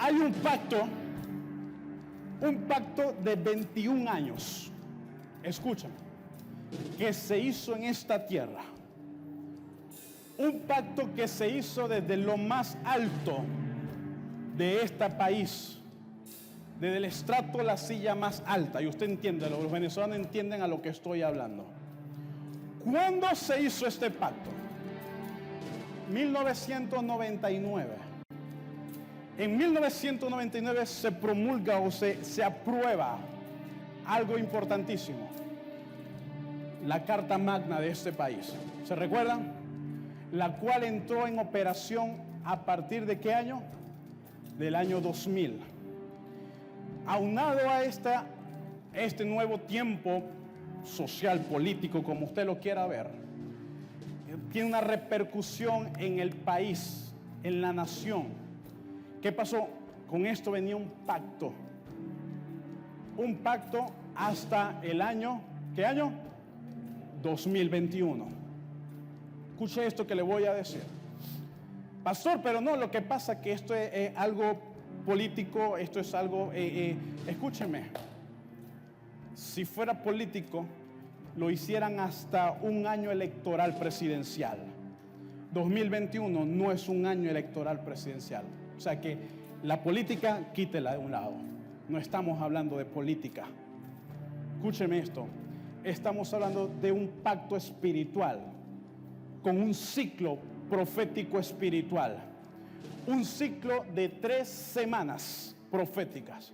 Hay un pacto de 21 años, escúchame, que se hizo en esta tierra. Un pacto que se hizo desde lo más alto de este país, desde el estrato, la silla más alta. Y usted entiende, los venezolanos entienden a lo que estoy hablando. ¿Cuándo se hizo este pacto? 1999. En 1999 se promulga o se aprueba algo importantísimo: la Carta Magna de este país. ¿Se recuerdan? La cual entró en operación a partir de ¿qué año? Del año 2000. Aunado a este nuevo tiempo social, político, como usted lo quiera ver, tiene una repercusión en el país, en la nación. ¿Qué pasó? Con esto venía un pacto hasta el año, ¿qué año? 2021. Escuche esto que le voy a decir. Pastor, pero no, lo que pasa es que esto es algo político, esto es algo, escúcheme, si fuera político, lo hicieran hasta un año electoral presidencial. 2021 no es un año electoral presidencial. O sea que la política, quítela de un lado. No estamos hablando de política. Escúcheme esto. Estamos hablando de un pacto espiritual, con un ciclo profético espiritual. Un ciclo de 3 semanas proféticas.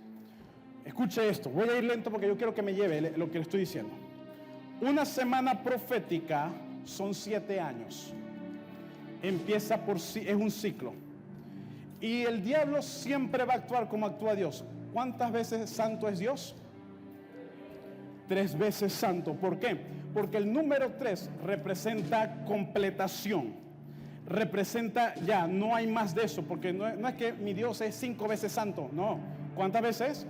Escuche esto. Voy a ir lento porque yo quiero que me lleve lo que le estoy diciendo. Una semana profética son 7 años. Empieza es un ciclo. Y el diablo siempre va a actuar como actúa Dios. ¿Cuántas veces santo es Dios? 3 veces santo. ¿Por qué? Porque el número 3 representa completación. Representa ya, no hay más de eso. Porque no es que mi Dios es 5 veces santo. No. ¿Cuántas veces?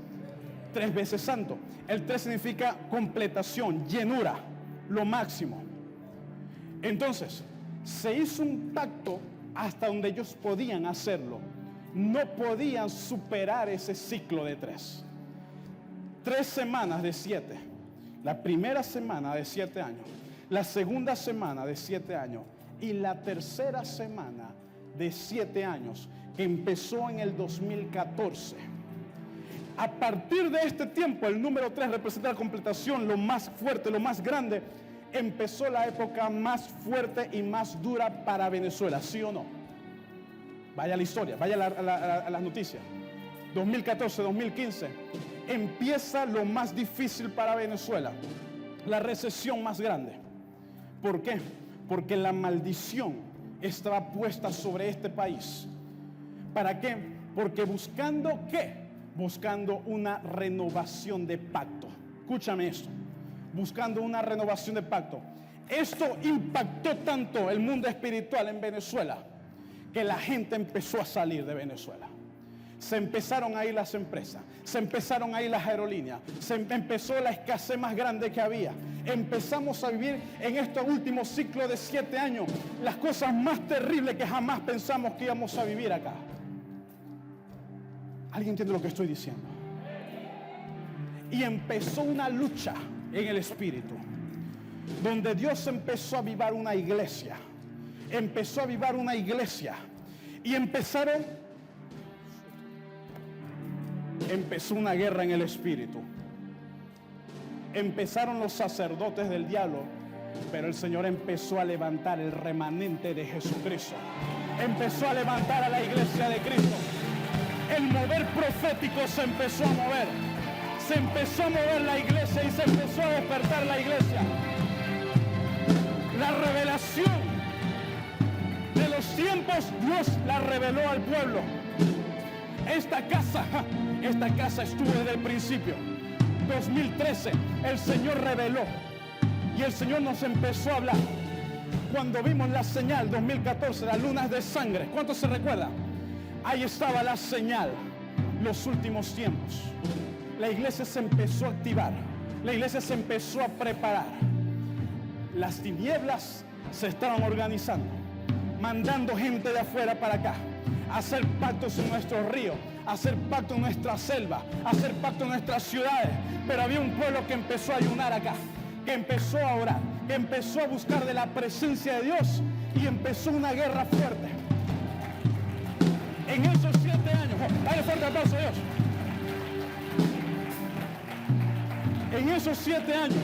3 veces santo. El 3 significa completación, llenura, lo máximo. Entonces, se hizo un pacto hasta donde ellos podían hacerlo. No podían superar ese ciclo de 3. 3 semanas de 7. La primera semana de 7 años. La segunda semana de 7 años. Y la tercera semana de 7 años, que empezó en el 2014. A partir de este tiempo, el número 3 representa la completación, lo más fuerte, lo más grande. Empezó la época más fuerte y más dura para Venezuela, ¿sí o no? Vaya la historia, vaya a las noticias. 2014, 2015, empieza lo más difícil para Venezuela, la recesión más grande. ¿Por qué? Porque la maldición estaba puesta sobre este país. ¿Para qué? Porque buscando ¿qué? Buscando una renovación de pacto. Escúchame esto. Buscando una renovación de pacto. Esto impactó tanto el mundo espiritual en Venezuela que la gente empezó a salir de Venezuela. Se empezaron a ir las empresas, se empezaron a ir las aerolíneas, se empezó la escasez más grande que había. Empezamos a vivir en este último ciclo de 7 años las cosas más terribles que jamás pensamos que íbamos a vivir acá. ¿Alguien entiende lo que estoy diciendo? Y empezó una lucha en el espíritu, donde Dios empezó a avivar una iglesia. Empezó a avivar una iglesia. Y empezó una guerra en el espíritu. Empezaron los sacerdotes del diablo, pero el Señor empezó a levantar el remanente de Jesucristo. Empezó a levantar a la iglesia de Cristo. El mover profético se empezó a mover. Se empezó a mover la iglesia y se empezó a despertar la iglesia. La revelación de los tiempos, Dios la reveló al pueblo. Esta casa estuvo desde el principio. 2013, el Señor reveló y el Señor nos empezó a hablar. Cuando vimos la señal, 2014, las lunas de sangre, ¿cuántos se recuerdan? Ahí estaba la señal, los últimos tiempos. La iglesia se empezó a activar, la iglesia se empezó a preparar. Las tinieblas se estaban organizando, mandando gente de afuera para acá. hacer pactos en nuestros ríos, hacer pactos en nuestra selva, hacer pactos en nuestras ciudades. Pero había un pueblo que empezó a ayunar acá, que empezó a orar, que empezó a buscar de la presencia de Dios, y empezó una guerra fuerte. En esos 7 años, dale fuerte aplauso a Dios. En esos 7 años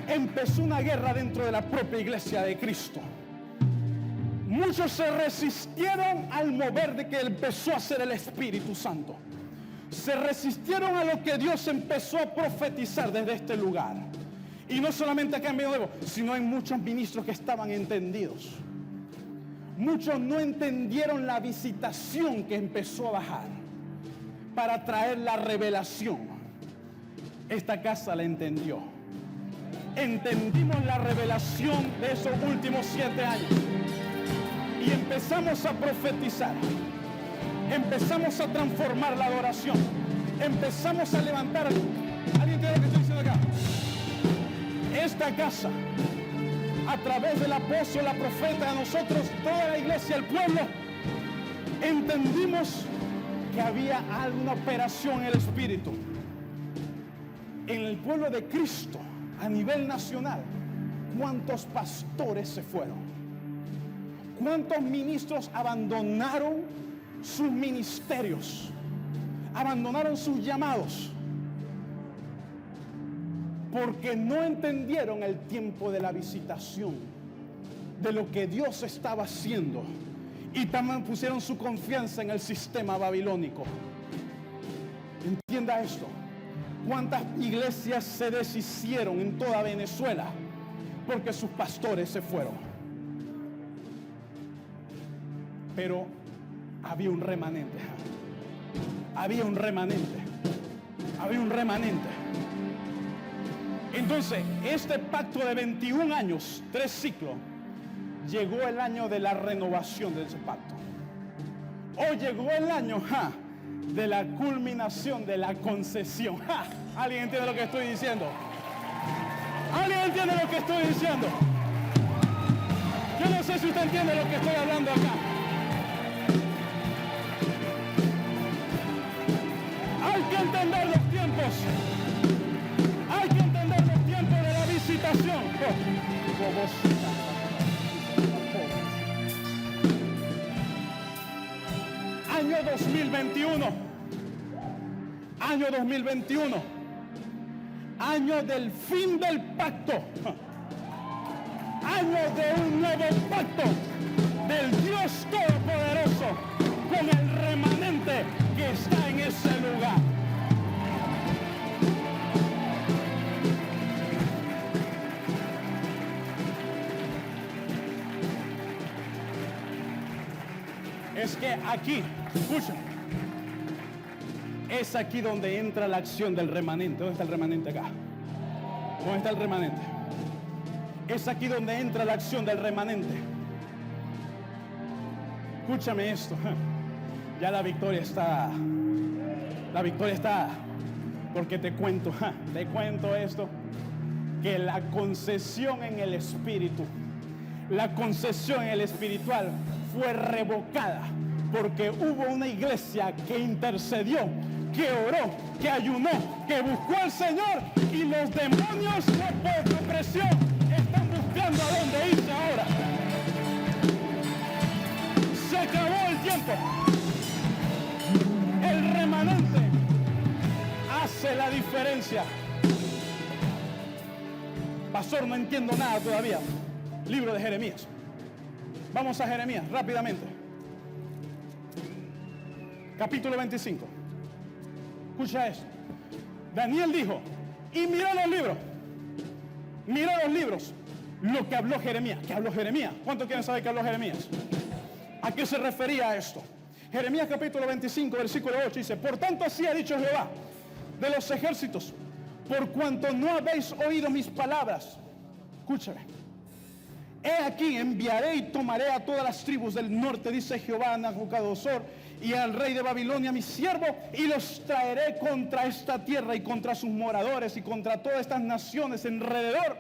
empezó una guerra dentro de la propia iglesia de Cristo. Muchos se resistieron al mover de que empezó a hacer el Espíritu Santo. Se resistieron a lo que Dios empezó a profetizar desde este lugar. Y no solamente acá en Medio Nuevo, sino en muchos ministros que estaban entendidos. Muchos no entendieron la visitación que empezó a bajar para traer la revelación. Esta casa la entendió. Entendimos la revelación de esos últimos 7 años. Y empezamos a profetizar. Empezamos a transformar la adoración. Empezamos a levantar. ¿Alguien entiende lo que estoy diciendo acá? Esta casa, a través del apóstol, la profeta, de nosotros, toda la iglesia, el pueblo, entendimos que había alguna operación en el Espíritu. En el pueblo de Cristo, a nivel nacional, ¿cuántos pastores se fueron? ¿Cuántos ministros abandonaron sus ministerios? Abandonaron sus llamados. Porque no entendieron el tiempo de la visitación, de lo que Dios estaba haciendo. Y también pusieron su confianza en el sistema babilónico. Entienda esto. ¿Cuántas iglesias se deshicieron en toda Venezuela? Porque sus pastores se fueron. Pero había un remanente. Había un remanente. Había un remanente. Entonces, este pacto de 21 años, 3 ciclos, llegó el año de la renovación de ese pacto. Hoy llegó el año de la culminación de la concesión. ¿Alguien entiende lo que estoy diciendo? ¿Alguien entiende lo que estoy diciendo? Yo no sé si usted entiende lo que estoy hablando acá. Hay que entender los tiempos. Hay que entender los tiempos de la visitación. Año 2021. Año 2021. Año del fin del pacto. Año de un nuevo pacto del Dios Todopoderoso con el remanente que está en ese lugar. Es que aquí, escuchen, es aquí donde entra la acción del remanente. ¿Dónde está el remanente acá? ¿Dónde está el remanente? Es aquí donde entra la acción del remanente. Escúchame esto. Ya la victoria está. La victoria está. Porque te cuento esto. Que la concesión en el espíritu, la concesión en el espiritual fue revocada. Porque hubo una iglesia que intercedió, que oró, que ayunó, que buscó al Señor, y los demonios de opresión están buscando a dónde irse ahora. Se acabó el tiempo. El remanente hace la diferencia. Pastor, no entiendo nada todavía. Libro de Jeremías. Vamos a Jeremías rápidamente. Capítulo 25. Escucha eso. Daniel dijo, y miró los libros. Miró los libros. Lo que habló Jeremías. ¿Qué habló Jeremías? ¿Cuántos quieren saber qué habló Jeremías? ¿A qué se refería a esto? Jeremías capítulo 25, versículo 8 dice, por tanto así ha dicho Jehová de los ejércitos, por cuanto no habéis oído mis palabras. Escúchame. He aquí enviaré y tomaré a todas las tribus del norte, dice Jehová a Nabucodonosor, y al rey de Babilonia, mi siervo, y los traeré contra esta tierra y contra sus moradores y contra todas estas naciones alrededor,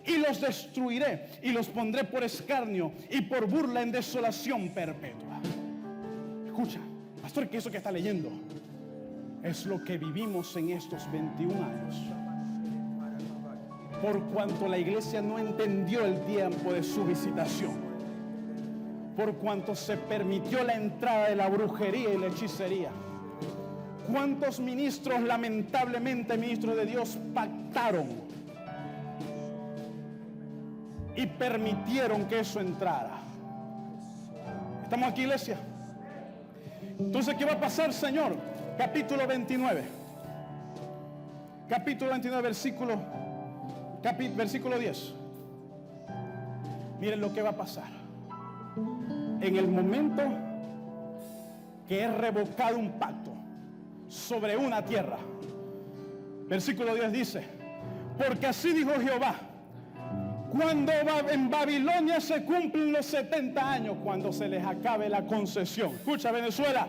y los destruiré y los pondré por escarnio y por burla en desolación perpetua. escucha, pastor, que eso que está leyendo es lo que vivimos en estos 21 años. Por cuanto la iglesia no entendió el tiempo de su visitación, por cuanto se permitió la entrada de la brujería y la hechicería. ¿Cuántos ministros, lamentablemente ministros de Dios, pactaron y permitieron que eso entrara? ¿Estamos aquí, iglesia? Entonces, ¿qué va a pasar, Señor? Capítulo 29. Capítulo 29, versículo 10. Miren lo que va a pasar. En el momento que es revocado un pacto sobre una tierra, versículo 10 dice: porque así dijo Jehová, cuando en Babilonia se cumplen los 70 años, cuando se les acabe la concesión. Escucha, Venezuela,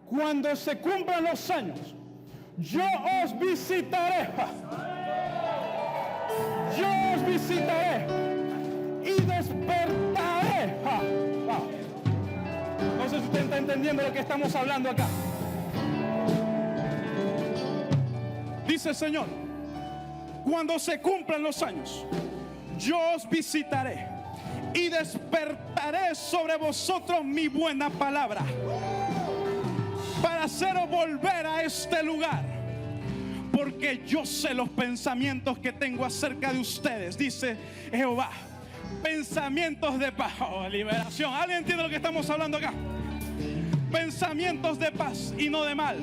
cuando se cumplan los años, yo os visitaré. Yo os visitaré y despertaré. No sé si usted está entendiendo lo que estamos hablando acá. Dice el Señor: cuando se cumplan los años, yo os visitaré y despertaré sobre vosotros mi buena palabra, para haceros volver a este lugar, porque yo sé los pensamientos que tengo acerca de ustedes, dice Jehová, pensamientos de paz. Liberación. ¿Alguien entiende lo que estamos hablando acá? Pensamientos de paz y no de mal,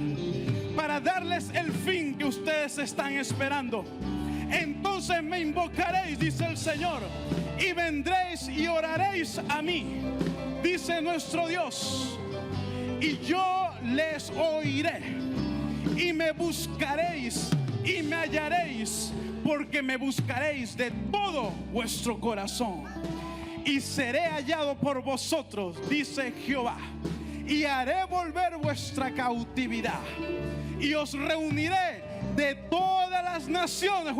para darles el fin que ustedes están esperando. Entonces me invocaréis, dice el Señor, y vendréis y oraréis a mí, dice nuestro Dios, y yo les oiré, y me buscaréis y me hallaréis, porque me buscaréis de todo vuestro corazón, y seré hallado por vosotros, dice Jehová, y haré volver vuestra cautividad, y os reuniré de todas las naciones,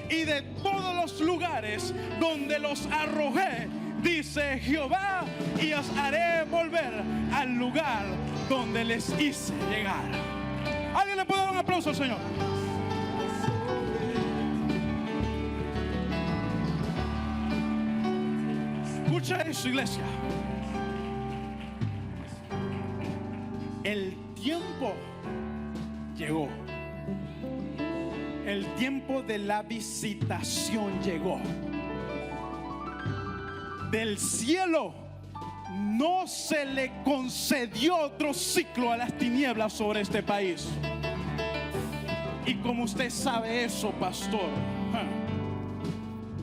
y de todos los lugares donde los arrojé, dice Jehová, y os haré volver al lugar donde les hice llegar. ¿Alguien le puede dar un aplauso al Señor? Escucha eso, iglesia. El tiempo llegó. El tiempo de la visitación llegó. Del cielo no se le concedió otro ciclo a las tinieblas sobre este país. Y como usted sabe eso, pastor,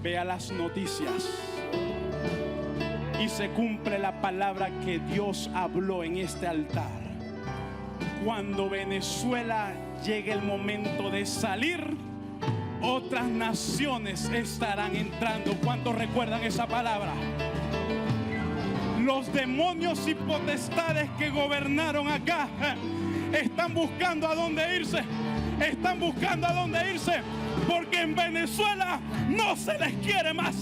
vea las noticias y se cumple la palabra que Dios habló en este altar. Cuando Venezuela llegue el momento de salir, otras naciones estarán entrando. ¿Cuántos recuerdan esa palabra? Los demonios y potestades que gobernaron acá están buscando a dónde irse. Están buscando a dónde irse, porque en Venezuela no se les quiere más.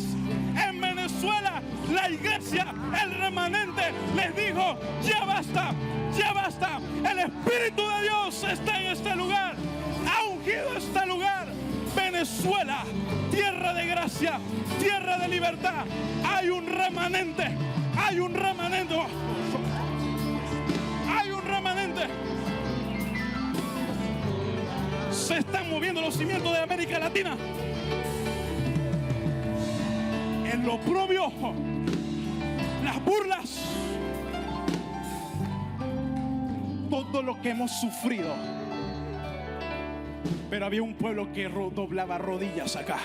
En Venezuela la iglesia, el remanente, les dijo: ya basta, ya basta. El Espíritu de Dios está en este lugar, ha ungido este lugar. Venezuela, tierra de gracia, tierra de libertad. Hay un remanente, hay un remanente, hay un remanente. Se están moviendo los cimientos de América Latina. El oprobio, las burlas, todo lo que hemos sufrido. Pero había un pueblo que doblaba rodillas acá.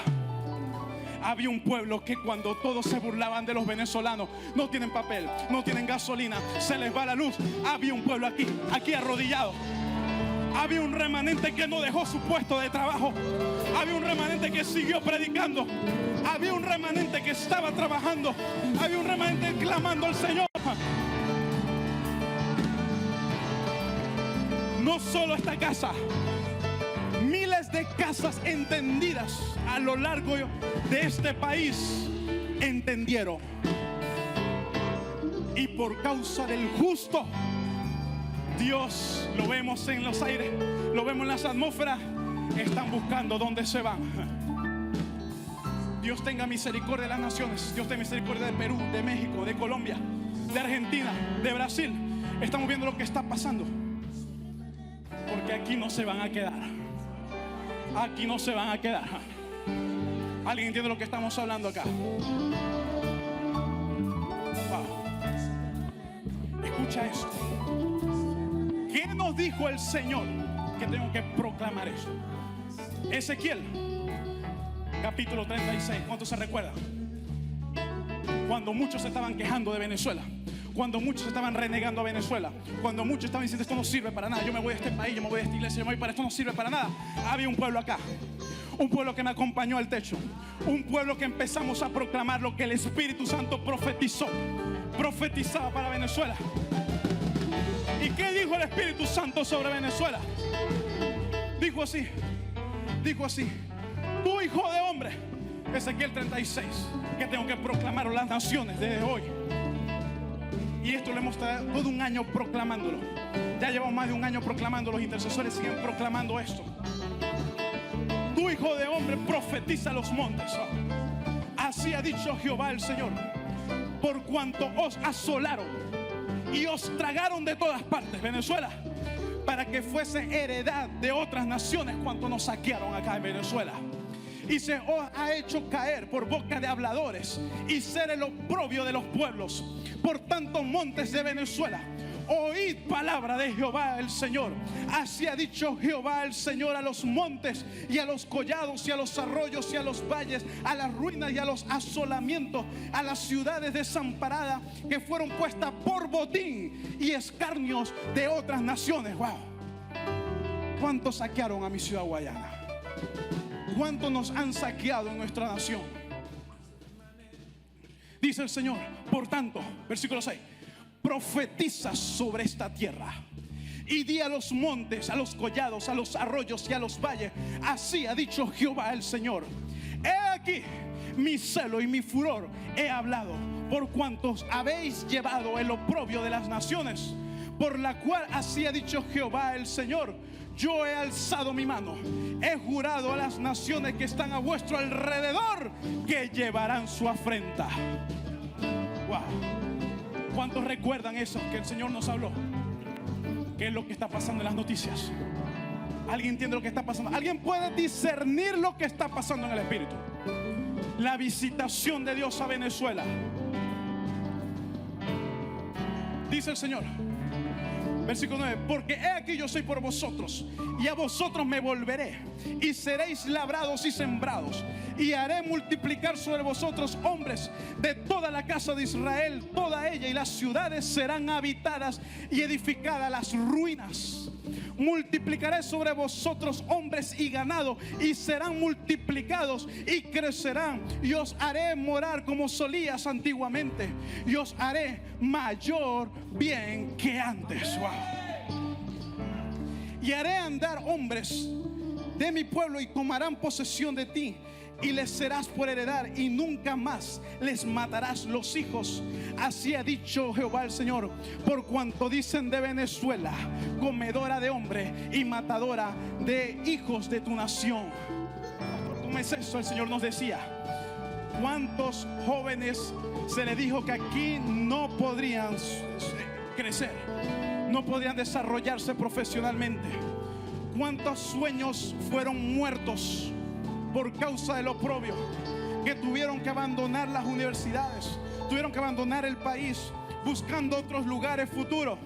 Había un pueblo que cuando todos se burlaban de los venezolanos, no tienen papel, no tienen gasolina, se les va la luz, había un pueblo aquí arrodillado. Había un remanente que no dejó su puesto de trabajo. Había un remanente que siguió predicando. Había un remanente que estaba trabajando. Había un remanente clamando al Señor. No solo esta casa, miles de casas entendidas a lo largo de este país entendieron. Y por causa del justo, Dios, lo vemos en los aires, lo vemos en las atmósferas, están buscando dónde se van. Dios tenga misericordia de las naciones. Dios tenga misericordia de Perú, de México, de Colombia, de Argentina, de Brasil. Estamos viendo lo que está pasando, porque aquí no se van a quedar. Aquí no se van a quedar. ¿Alguien entiende lo que estamos hablando acá? Wow. Escucha esto. ¿Qué nos dijo el Señor? Que tengo que proclamar eso. Ezequiel capítulo 36. ¿Cuántos se recuerdan? Cuando muchos se estaban quejando de Venezuela, cuando muchos estaban renegando a Venezuela, cuando muchos estaban diciendo esto no sirve para nada, yo me voy a este país, yo me voy a esta iglesia, yo me voy para esto, no sirve para nada. Había un pueblo acá, un pueblo que me acompañó al techo, un pueblo que empezamos a proclamar lo que el Espíritu Santo profetizaba para Venezuela. ¿Y qué dijo el Espíritu Santo sobre Venezuela? Dijo así, tú, hijo de hombre, Ezequiel 36, que tengo que proclamar a las naciones desde hoy. Y esto lo hemos estado todo un año proclamándolo. Ya llevamos más de un año proclamando. Los intercesores siguen proclamando esto. Tú, hijo de hombre, profetiza a los montes. Así ha dicho Jehová el Señor: por cuanto os asolaron y os tragaron de todas partes, Venezuela, para que fuese heredad de otras naciones cuanto nos saquearon acá en Venezuela. Y se os ha hecho caer por boca de habladores y ser el oprobio de los pueblos. Por tanto, montes de Venezuela, oíd palabra de Jehová el Señor. Así ha dicho Jehová el Señor a los montes y a los collados y a los arroyos y a los valles, a las ruinas y a los asolamientos, a las ciudades desamparadas que fueron puestas por botín y escarnios de otras naciones. Wow. ¿Cuántos saquearon a mi ciudad Guayana? ¿Cuántos nos han saqueado en nuestra nación? Dice el Señor: por tanto, versículo 6, profetiza sobre esta tierra y di a los montes, a los collados, a los arroyos y a los valles: así ha dicho Jehová el Señor. He aquí mi celo y mi furor he hablado, por cuantos habéis llevado el oprobio de las naciones, por la cual así ha dicho Jehová el Señor: yo he alzado mi mano, he jurado a las naciones que están a vuestro alrededor que llevarán su afrenta. Wow. ¿Cuántos recuerdan eso que el Señor nos habló? ¿Qué es lo que está pasando en las noticias? ¿Alguien entiende lo que está pasando? ¿Alguien puede discernir lo que está pasando en el Espíritu? La visitación de Dios a Venezuela. Dice el Señor, versículo 9: porque he aquí yo soy por vosotros, y a vosotros me volveré, y seréis labrados y sembrados, y haré multiplicar sobre vosotros hombres de toda la casa de Israel, toda ella, y las ciudades serán habitadas y edificadas las ruinas. Multiplicaré sobre vosotros hombres y ganado, y serán multiplicados y crecerán, y os haré morar como solías antiguamente, y os haré mayor bien que antes. Wow. Y haré andar hombres de mi pueblo y tomarán posesión de ti, y les serás por heredad, y nunca más les matarás los hijos. Así ha dicho Jehová el Señor: por cuanto dicen de Venezuela, comedora de hombre y matadora de hijos de tu nación. ¿Cómo es eso? El Señor nos decía: ¿cuántos jóvenes se les dijo que aquí no podrían crecer, no podrían desarrollarse profesionalmente? ¿Cuántos sueños fueron muertos por causa del oprobio? Que tuvieron que abandonar las universidades, tuvieron que abandonar el país buscando otros lugares futuros.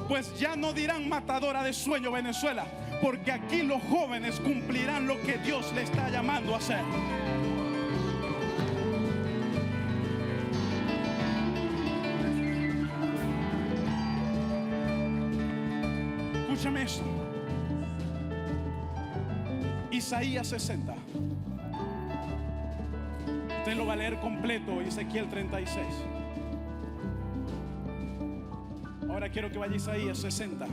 Pues ya no dirán matadora de sueño Venezuela, porque aquí los jóvenes cumplirán lo que Dios le está llamando a hacer. Escúchame esto. Isaías 60. Usted lo va a leer completo, Ezequiel 36. Ahora quiero que vaya a Isaías 60.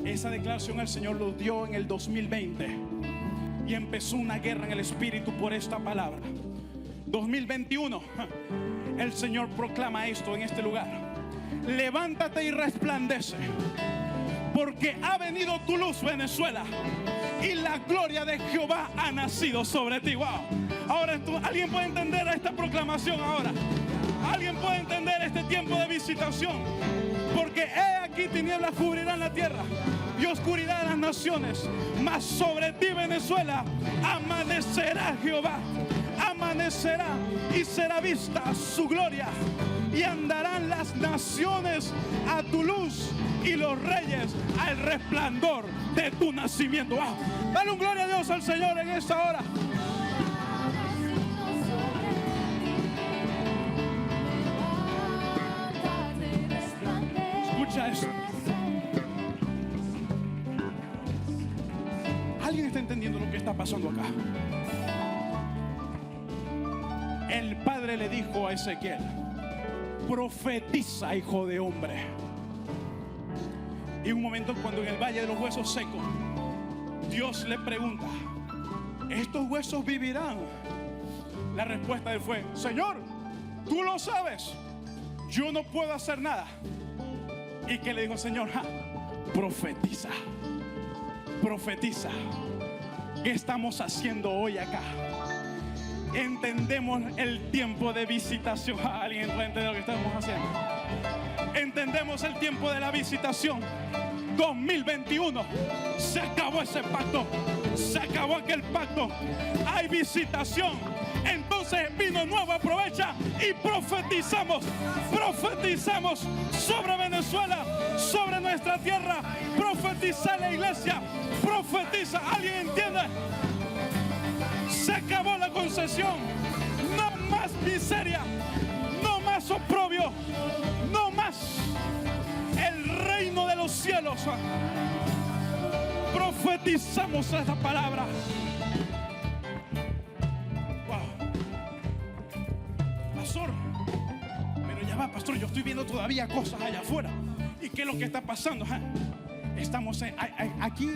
Esa declaración el Señor lo dio en el 2020 y empezó una guerra en el Espíritu por esta palabra. 2021, el Señor proclama esto en este lugar. levántate y resplandece, porque ha venido tu luz, Venezuela, y la gloria de Jehová ha nacido sobre ti. Wow. Ahora alguien puede entender esta proclamación ahora. Alguien puede entender este tiempo de visitación. Porque he aquí tinieblas cubrirán la tierra y oscuridad las naciones. Mas sobre ti, Venezuela, amanecerá Jehová. Amanecerá y será vista su gloria. Y andarán las naciones a tu luz y los reyes al resplandor de tu nacimiento. Wow. Dale un gloria a Dios al Señor en esta hora. Escucha esto. ¿Alguien está entendiendo lo que está pasando acá? El Padre le dijo a Ezequiel: profetiza, hijo de hombre. Y un momento cuando en el valle de los huesos secos, Dios le pregunta: ¿estos huesos vivirán? La respuesta de él fue: Señor, tú lo sabes, yo no puedo hacer nada. ¿Y qué le dijo el Señor? Profetiza, profetiza. ¿Qué estamos haciendo hoy acá? Entendemos el tiempo de visitación. ¿Alguien puede entender lo que estamos haciendo? Entendemos el tiempo de la visitación. 2021 se acabó ese pacto, se acabó aquel pacto. Hay visitación. Entonces vino nuevo, aprovecha y profetizamos. Profetizamos sobre Venezuela, sobre nuestra tierra. Profetiza la iglesia, profetiza. ¿Alguien entiende? Se acabó la concesión. No más miseria, no más oprobio, no más. El reino de los cielos. Profetizamos esta palabra. Wow. Pastor, pero ya va, pastor, yo estoy viendo todavía cosas allá afuera. ¿Y qué es lo que está pasando? Estamos aquí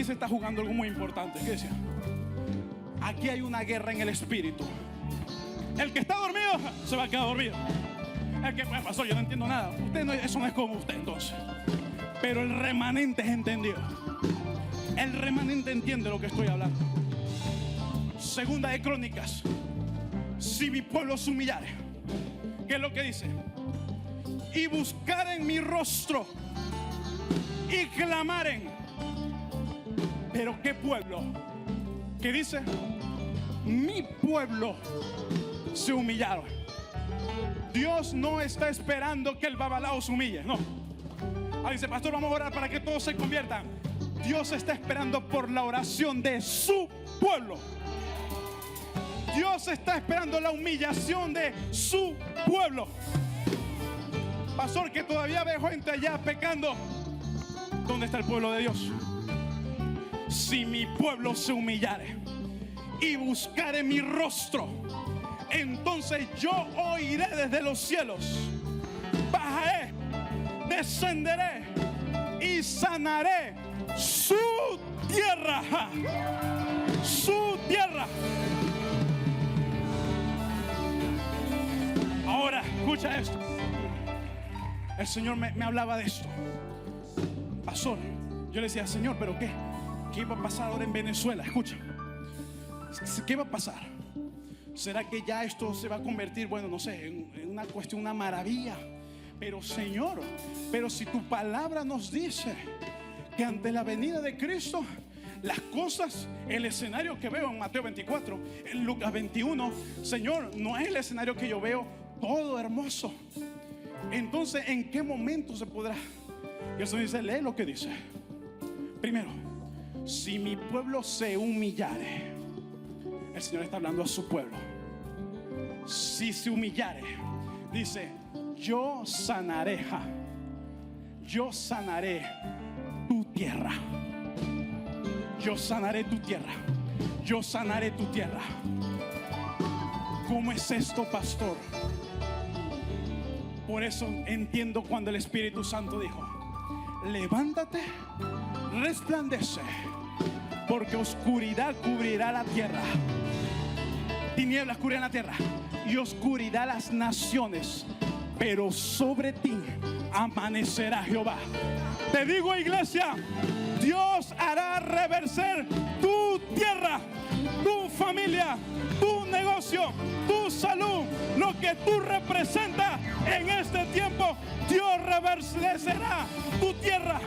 se está jugando algo muy importante. ¿Qué decía? Aquí hay una guerra en el espíritu. El que está dormido se va a quedar dormido. El que, bueno, pastor, yo no entiendo nada. Usted no, eso no es como usted entonces. Pero el remanente es entendido. El remanente entiende lo que estoy hablando. Segunda de Crónicas: si mi pueblo se humillare, ¿qué es lo que dice? Y buscaren mi rostro y clamaren. Pero ¿qué pueblo? ¿Qué dice? Mi pueblo se humillaron. Dios no está esperando que el babalao se humille, no. Dice: pastor, vamos a orar para que todos se conviertan. Dios está esperando por la oración de su pueblo. Dios está esperando la humillación de su pueblo. Pastor, que todavía veo gente allá pecando. ¿Dónde está el pueblo de Dios? Si mi pueblo se humillare y buscare mi rostro, entonces yo oiré desde los cielos, bajaré, descenderé y sanaré su tierra. Su tierra. Ahora, escucha esto. El Señor me hablaba de esto. Pastor, yo le decía: Señor, ¿pero qué? ¿Qué va a pasar ahora en Venezuela? Escucha. ¿Qué va a pasar? ¿Será que ya esto se va a convertir, bueno, no sé, en una cuestión, una maravilla? Pero Señor, pero si tu palabra nos dice que ante la venida de Cristo, las cosas, el escenario que veo en Mateo 24, en Lucas 21, Señor, no es el escenario que yo veo todo hermoso. Entonces, ¿en qué momento se podrá? Y eso dice, lee lo que dice. Primero, si mi pueblo se humillare. El Señor está hablando a su pueblo. Si se humillare, dice: yo sanaré, yo sanaré tu tierra. Yo sanaré tu tierra. Yo sanaré tu tierra. ¿Cómo es esto, pastor? Por eso entiendo cuando el Espíritu Santo dijo: levántate, resplandece, porque oscuridad cubrirá la tierra. Tinieblas cubrirán la tierra y oscuridad las naciones. pero sobre ti amanecerá Jehová. Te digo, iglesia, Dios hará reverser tu tierra, tu familia, tu negocio, tu salud, lo que tú representas en este tiempo. Dios reverserá tu tierra.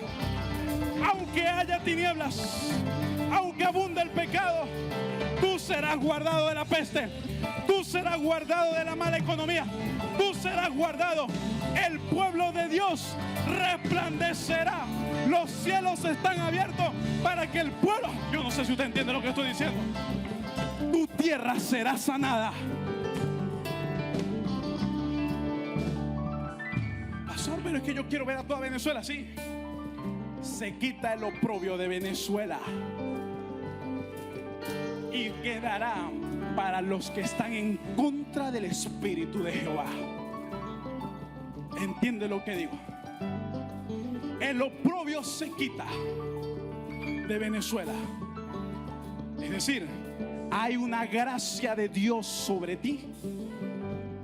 Aunque haya tinieblas, aunque abunde el pecado, tú serás guardado de la peste, tú serás guardado de la mala economía, tú serás guardado. El pueblo de Dios resplandecerá. Los cielos están abiertos para que el pueblo, yo no sé si usted entiende lo que estoy diciendo, tu tierra será sanada. Pastor, pero es que yo quiero ver a toda Venezuela. Sí, se quita el oprobio de Venezuela y quedará para los que están en contra del Espíritu de Jehová. ¿Entiende lo que digo? El oprobio se quita de Venezuela. Es decir, hay una gracia de Dios sobre ti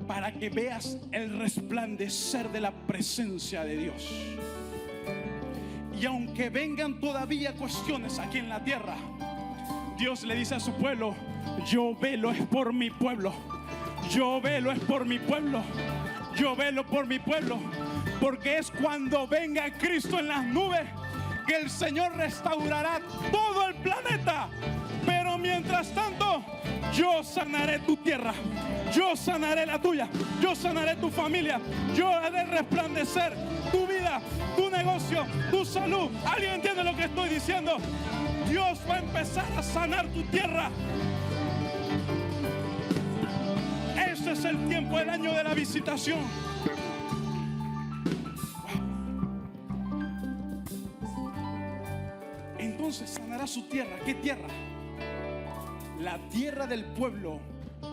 para que veas el resplandecer de la presencia de Dios. Y aunque vengan todavía cuestiones aquí en la tierra, Dios le dice a su pueblo: yo velo es por mi pueblo, yo velo es por mi pueblo, yo velo por mi pueblo. Porque es cuando venga Cristo en las nubes que el Señor restaurará todo el planeta. Pero mientras tanto, yo sanaré tu tierra, yo sanaré la tuya, yo sanaré tu familia, yo haré resplandecer tu vida, tu negocio, tu salud. ¿Alguien entiende lo que estoy diciendo? Dios va a empezar a sanar tu tierra. Este es el tiempo del año de la visitación. Entonces sanará su tierra. ¿Qué tierra? La tierra del pueblo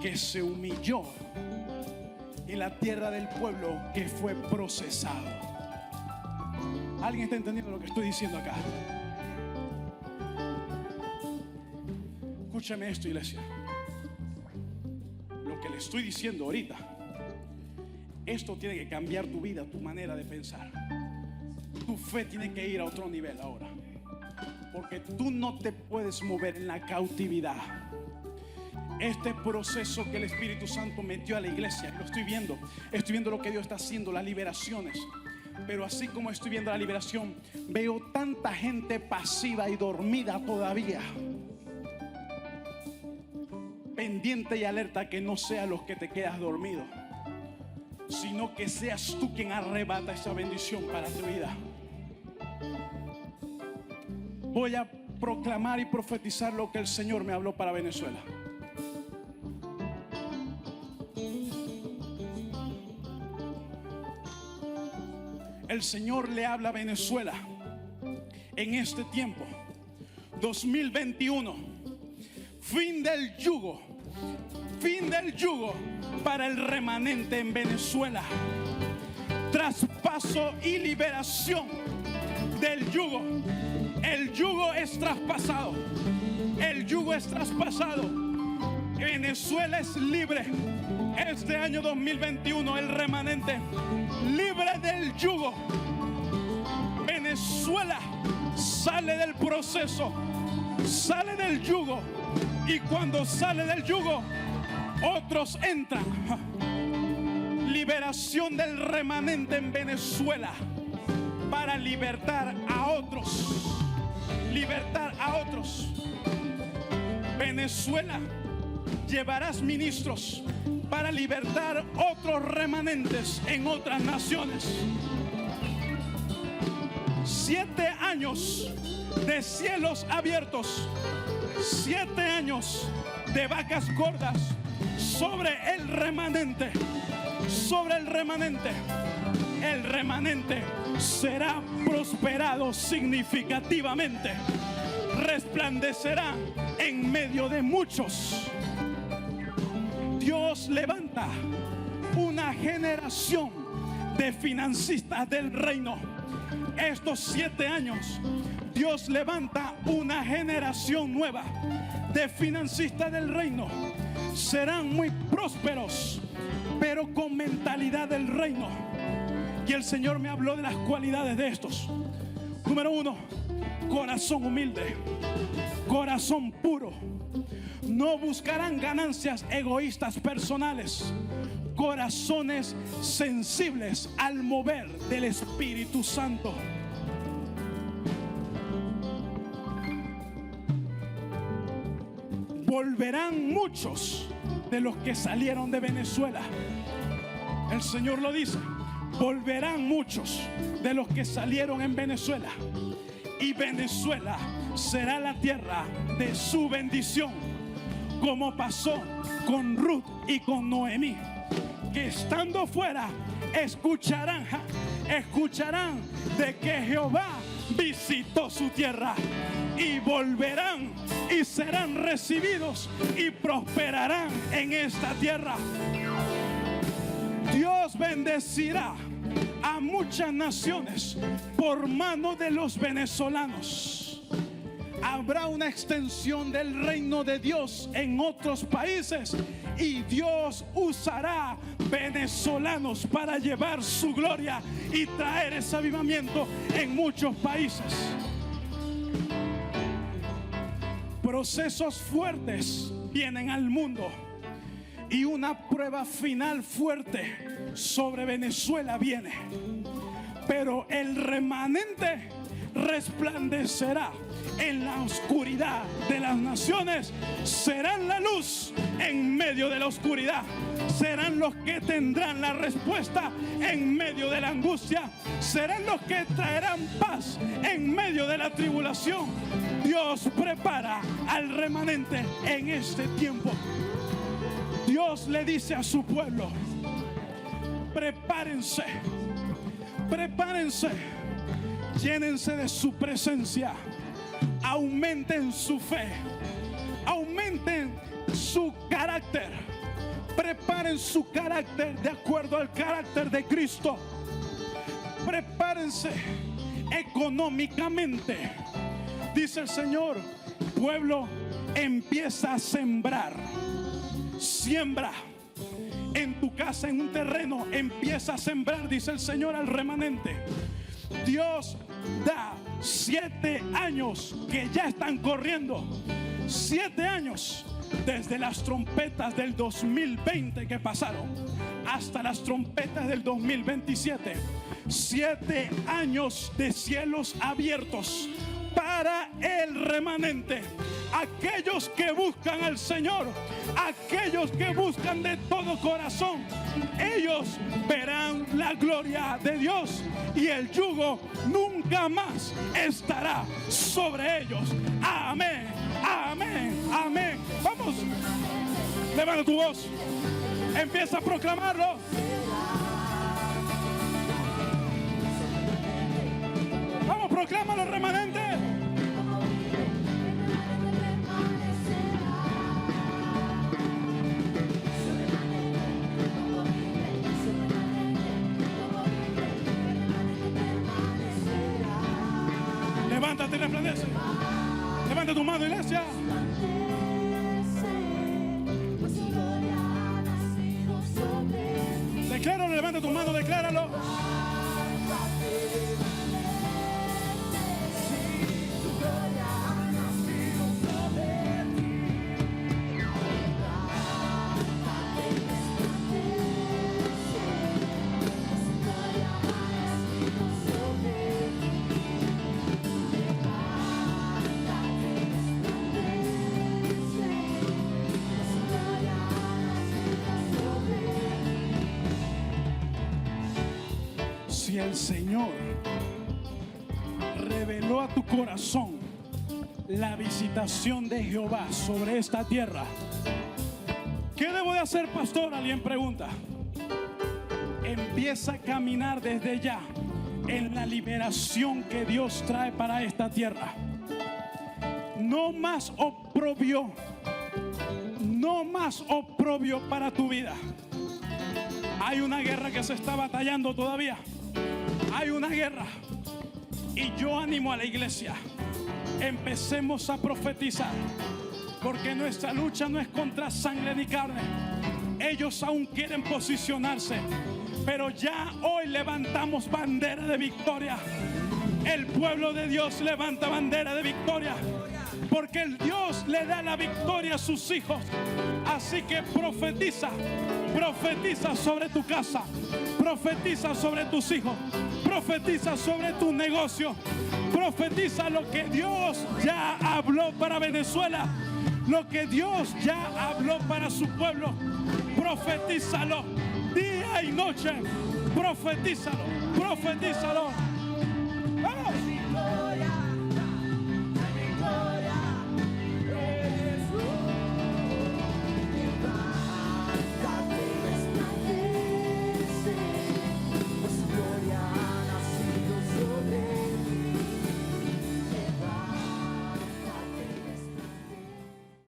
que se humilló y la tierra del pueblo que fue procesado. ¿Alguien está entendiendo lo que estoy diciendo acá? Escúchame esto, iglesia. Lo que le estoy diciendo ahorita, esto tiene que cambiar tu vida, tu manera de pensar. Tu fe tiene que ir a otro nivel ahora. Porque tú no te puedes mover en la cautividad. Este proceso que el Espíritu Santo metió a la iglesia, lo estoy viendo lo que Dios está haciendo, las liberaciones. Pero así como estoy viendo la liberación, veo tanta gente pasiva y dormida todavía, pendiente y alerta, que no sean los que te quedas dormido, sino que seas tú quien arrebata esa bendición para tu vida. Voy a proclamar y profetizar lo que el Señor me habló para Venezuela. El Señor le habla a Venezuela en este tiempo 2021. Fin del yugo para el remanente en Venezuela. Traspaso y liberación del yugo. El yugo es traspasado. El yugo es traspasado. Venezuela es libre. Este año 2021 el remanente libre del yugo. Venezuela sale del proceso, sale del yugo, y cuando sale del yugo otros entran. Liberación del remanente en Venezuela para libertar a otros. Libertar a otros. Venezuela, llevarás ministros para libertar otros remanentes en otras naciones. 7 años de cielos abiertos, 7 años de vacas gordas sobre el remanente. Sobre el remanente. El remanente será prosperado significativamente. Resplandecerá en medio de muchos. Dios levanta una generación de financistas del reino. Estos 7 años, Dios levanta una generación nueva de financistas del reino. Serán muy prósperos, pero con mentalidad del reino. Y el Señor me habló de las cualidades de estos. Número 1, corazón humilde, corazón puro. No buscarán ganancias egoístas personales. Corazones sensibles al mover del Espíritu Santo. Volverán muchos de los que salieron de Venezuela. El Señor lo dice. Volverán muchos de los que salieron en Venezuela. Y Venezuela será la tierra de su bendición, como pasó con Ruth y con Noemí, que estando fuera escucharán de que Jehová visitó su tierra, y volverán y serán recibidos y prosperarán en esta tierra. Dios bendecirá a muchas naciones por mano de los venezolanos. Habrá una extensión del reino de Dios en otros países, y Dios usará venezolanos para llevar su gloria y traer ese avivamiento en muchos países. Procesos fuertes vienen al mundo, y una prueba final fuerte sobre Venezuela viene. Pero el remanente resplandecerá en la oscuridad de las naciones. Serán la luz en medio de la oscuridad. Serán los que tendrán la respuesta en medio de la angustia. Serán los que traerán paz en medio de la tribulación. Dios prepara al remanente en este tiempo. Dios le dice a su pueblo: prepárense, prepárense, llénense de su presencia, aumenten su fe, aumenten su carácter, preparen su carácter de acuerdo al carácter de Cristo. Prepárense económicamente. Dice el Señor: pueblo, empieza a sembrar. Siembra en tu casa, en un terreno, empieza a sembrar, dice el Señor al remanente. Dios da 7 años que ya están corriendo. 7 años desde las trompetas del 2020 que pasaron hasta las trompetas del 2027. 7 años de cielos abiertos para el remanente. Aquellos que buscan al Señor, aquellos que buscan de todo corazón, ellos verán la gloria de Dios, y el yugo nunca más estará sobre ellos. Amén, amén, amén. Vamos, levanta tu voz, empieza a proclamarlo. Vamos, proclámalo, remanente. Levántate y resplandece. Levanta tu mano, iglesia. Decláralo, levanta tu mano, decláralo. Si el Señor reveló a tu corazón la visitación de Jehová sobre esta tierra, ¿qué debo de hacer, pastor? Alguien pregunta. Empieza a caminar desde ya en la liberación que Dios trae para esta tierra. No más oprobio, no más oprobio para tu vida. Hay una guerra que se está batallando todavía. Hay una guerra, y yo animo a la iglesia: empecemos a profetizar, porque nuestra lucha no es contra sangre ni carne, Ellos aún quieren posicionarse, pero ya hoy levantamos bandera de victoria. El pueblo de Dios levanta bandera de victoria, porque el Dios le da la victoria a sus hijos. Así que profetiza, profetiza sobre tu casa, profetiza sobre tus hijos, profetiza sobre tu negocio, profetiza lo que Dios ya habló para Venezuela, lo que Dios ya habló para su pueblo. Profetízalo día y noche, profetízalo, profetízalo.